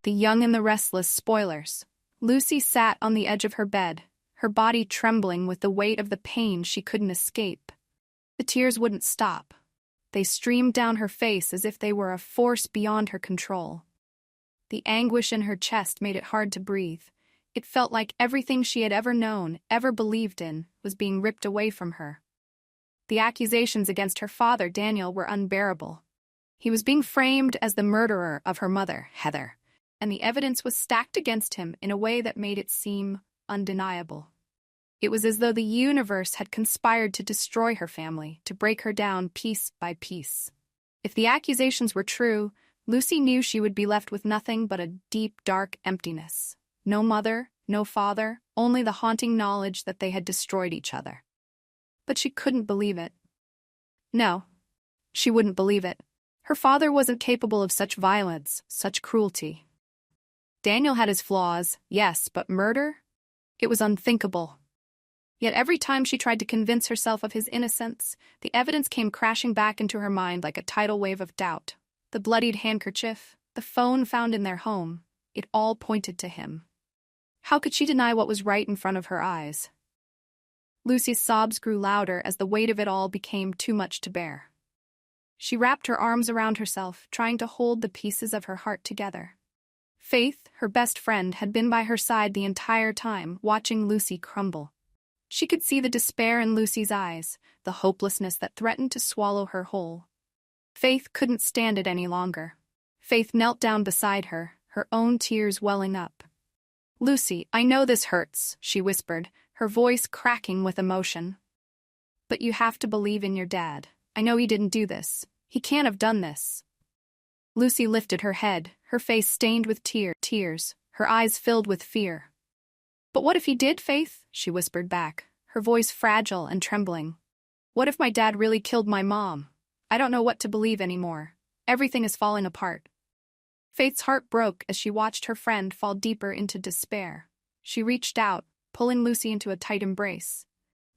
The Young and the Restless spoilers. Lucy sat on the edge of her bed, her body trembling with the weight of the pain she couldn't escape. The tears wouldn't stop. They streamed down her face as if they were a force beyond her control. The anguish in her chest made it hard to breathe. It felt like everything she had ever known, ever believed in, was being ripped away from her. The accusations against her father, Daniel, were unbearable. He was being framed as the murderer of her mother, Heather, and the evidence was stacked against him in a way that made it seem undeniable. It was as though the universe had conspired to destroy her family, to break her down piece by piece. If the accusations were true, Lucy knew she would be left with nothing but a deep, dark emptiness. No mother, no father, only the haunting knowledge that they had destroyed each other. But she couldn't believe it. No, she wouldn't believe it. Her father wasn't capable of such violence, such cruelty. Daniel had his flaws, yes, but murder? It was unthinkable. Yet every time she tried to convince herself of his innocence, the evidence came crashing back into her mind like a tidal wave of doubt. The bloodied handkerchief, the phone found in their home, it all pointed to him. How could she deny what was right in front of her eyes? Lucy's sobs grew louder as the weight of it all became too much to bear. She wrapped her arms around herself, trying to hold the pieces of her heart together. Faith, her best friend, had been by her side the entire time, watching Lucy crumble. She could see the despair in Lucy's eyes, the hopelessness that threatened to swallow her whole. Faith couldn't stand it any longer. Faith knelt down beside her, her own tears welling up. "Lucy, I know this hurts," she whispered, her voice cracking with emotion. "But you have to believe in your dad. I know he didn't do this. He can't have done this." Lucy lifted her head, her face stained with tears, her eyes filled with fear. "But what if he did, Faith?" she whispered back, her voice fragile and trembling. "What if my dad really killed my mom? I don't know what to believe anymore. Everything is falling apart." Faith's heart broke as she watched her friend fall deeper into despair. She reached out, pulling Lucy into a tight embrace.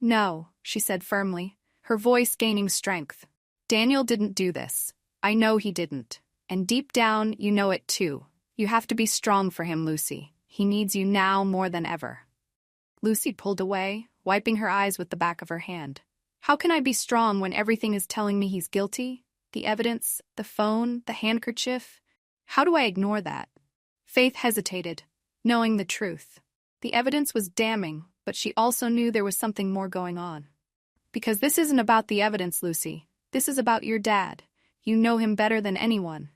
"No," she said firmly, her voice gaining strength. "Daniel didn't do this. I know he didn't. And deep down, you know it too. You have to be strong for him, Lucy. He needs you now more than ever." Lucy pulled away, wiping her eyes with the back of her hand. "How can I be strong when everything is telling me he's guilty? The evidence, the phone, the handkerchief. How do I ignore that?" Faith hesitated, knowing the truth. The evidence was damning, but she also knew there was something more going on. "Because this isn't about the evidence, Lucy. This is about your dad. You know him better than anyone.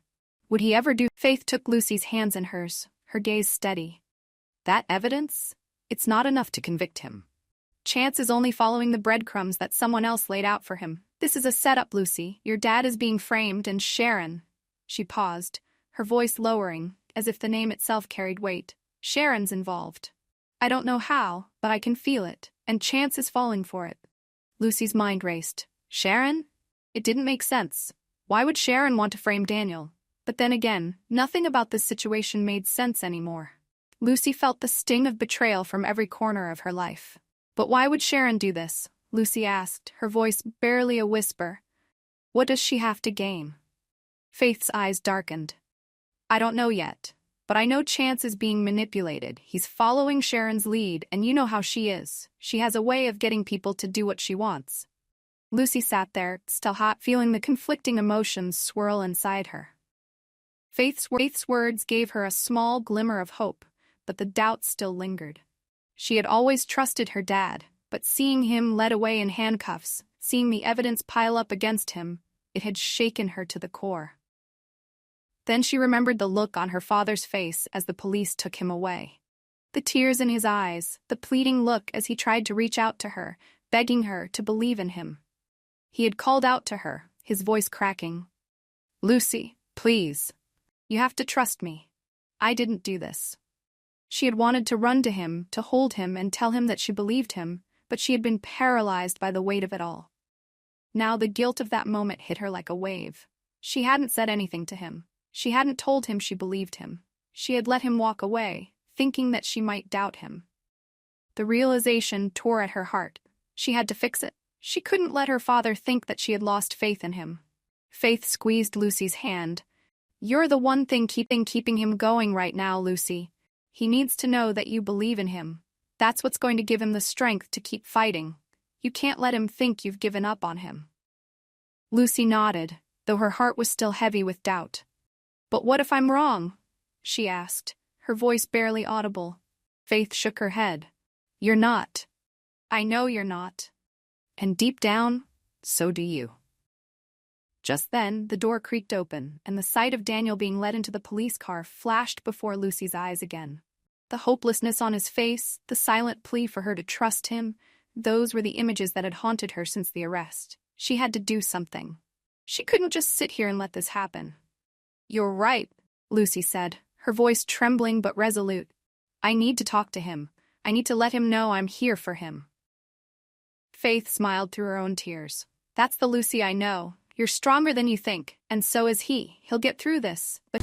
Would he ever do—" Faith took Lucy's hands in hers, her gaze steady. "That evidence? It's not enough to convict him. Chance is only following the breadcrumbs that someone else laid out for him. This is a setup, Lucy. Your dad is being framed, and Sharon—" She paused, her voice lowering, as if the name itself carried weight. "Sharon's involved. I don't know how, but I can feel it, and Chance is falling for it." Lucy's mind raced. Sharon? It didn't make sense. Why would Sharon want to frame Daniel? But then again, nothing about this situation made sense anymore. Lucy felt the sting of betrayal from every corner of her life. "But why would Sharon do this?" Lucy asked, her voice barely a whisper. "What does she have to gain?" Faith's eyes darkened. "I don't know yet, but I know Chance is being manipulated. He's following Sharon's lead, and you know how she is. She has a way of getting people to do what she wants." Lucy sat there, still hot, feeling the conflicting emotions swirl inside her. Faith's words gave her a small glimmer of hope, but the doubt still lingered. She had always trusted her dad, but seeing him led away in handcuffs, seeing the evidence pile up against him, it had shaken her to the core. Then she remembered the look on her father's face as the police took him away. The tears in his eyes, the pleading look as he tried to reach out to her, begging her to believe in him. He had called out to her, his voice cracking. "Lucy, please. You have to trust me. I didn't do this." She had wanted to run to him, to hold him and tell him that she believed him, but she had been paralyzed by the weight of it all. Now the guilt of that moment hit her like a wave. She hadn't said anything to him. She hadn't told him she believed him. She had let him walk away, thinking that she might doubt him. The realization tore at her heart. She had to fix it. She couldn't let her father think that she had lost faith in him. Faith squeezed Lucy's hand. You're the one thing keeping him going right now, Lucy. He needs to know that you believe in him. That's what's going to give him the strength to keep fighting. You can't let him think you've given up on him. Lucy nodded, though her heart was still heavy with doubt. But what if I'm wrong? She asked, her voice barely audible. Faith shook her head. You're not. I know you're not. And deep down, so do you. Just then, the door creaked open, and the sight of Daniel being led into the police car flashed before Lucy's eyes again. The hopelessness on his face, the silent plea for her to trust him, those were the images that had haunted her since the arrest. She had to do something. She couldn't just sit here and let this happen. You're right, Lucy said, her voice trembling but resolute. I need to talk to him. I need to let him know I'm here for him. Faith smiled through her own tears. That's the Lucy I know. You're stronger than you think, and so is he. He'll get through this, but...